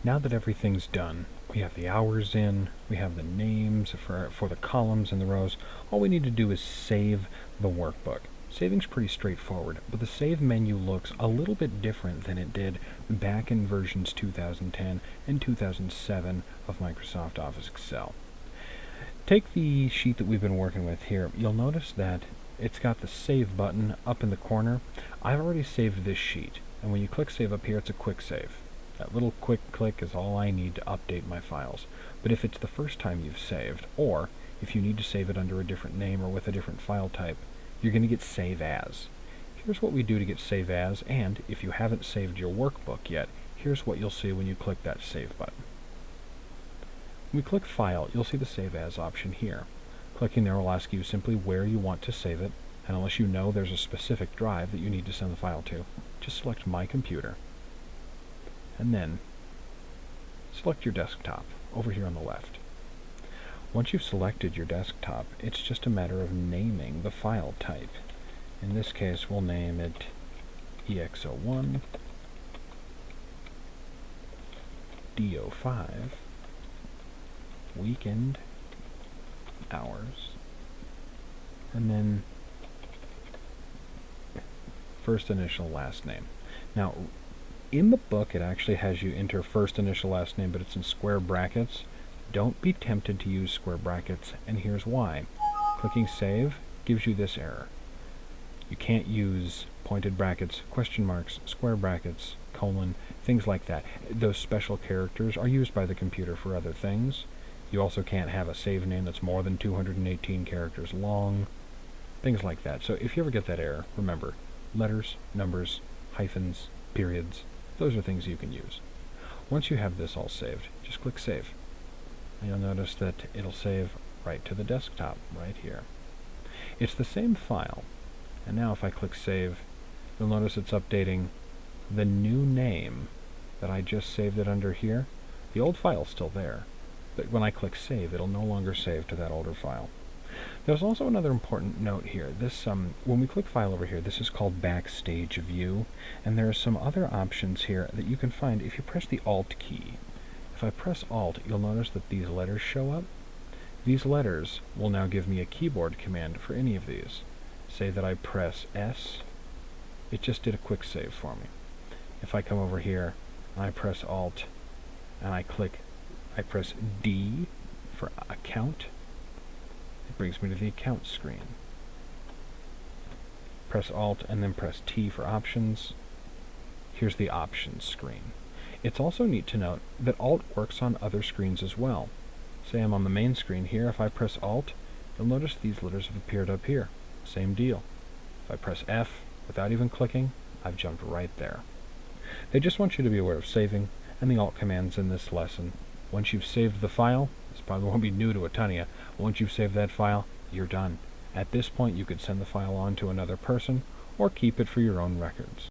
Now that everything's done, we have the hours in, we have the names for the columns and the rows. All we need to do is save the workbook. Saving's pretty straightforward, but the save menu looks a little bit different than it did back in versions 2010 and 2007 of Microsoft Office Excel. Take the sheet that we've been working with here. You'll notice that it's got the save button up in the corner. I've already saved this sheet, and when you click save up here, it's a quick save. That little quick click is all I need to update my files. But if it's the first time you've saved, or if you need to save it under a different name or with a different file type, you're going to get save as. Here's what we do to get save as, and if you haven't saved your workbook yet, here's what you'll see when you click that save button. When we click file, you'll see the save as option here. Clicking there will ask you simply where you want to save it, and unless you know there's a specific drive that you need to send the file to, just select My Computer, and then select your desktop over here on the left. Once you've selected your desktop, it's just a matter of naming the file type. In this case, we'll name it EX01, D05, weekend, hours, and then first initial last name. Now, in the book it actually has you enter first initial last name, but it's in square brackets. Don't be tempted to use square brackets, and here's why. Clicking save gives you this error. You can't use pointed brackets, question marks, square brackets, colon, things like that. Those special characters are used by the computer for other things. You also can't have a save name that's more than 218 characters long, things like that. So if you ever get that error, remember, letters, numbers, hyphens, periods, those are things you can use. Once you have this all saved, just click save. And you'll notice that it'll save right to the desktop, right here. It's the same file, and now if I click save, you'll notice it's updating the new name that I just saved it under here. The old file's still there, but when I click save, it'll no longer save to that older file. There's also another important note here. This, when we click file over here, this is called Backstage View, and there are some other options here that you can find if you press the Alt key. If I press Alt, you'll notice that these letters show up. These letters will now give me a keyboard command for any of these. Say that I press S, it just did a quick save for me. If I come over here, and I press Alt, and I press D for account, it brings me to the account screen. Press Alt and then press T for options. Here's the options screen. It's also neat to note that Alt works on other screens as well. Say I'm on the main screen here, if I press Alt, you'll notice these letters have appeared up here. Same deal. If I press F, without even clicking, I've jumped right there. They just want you to be aware of saving and the Alt commands in this lesson. Once you've saved the file, this probably won't be new to a ton of you, once you've saved that file, you're done. At this point, you could send the file on to another person, or keep it for your own records.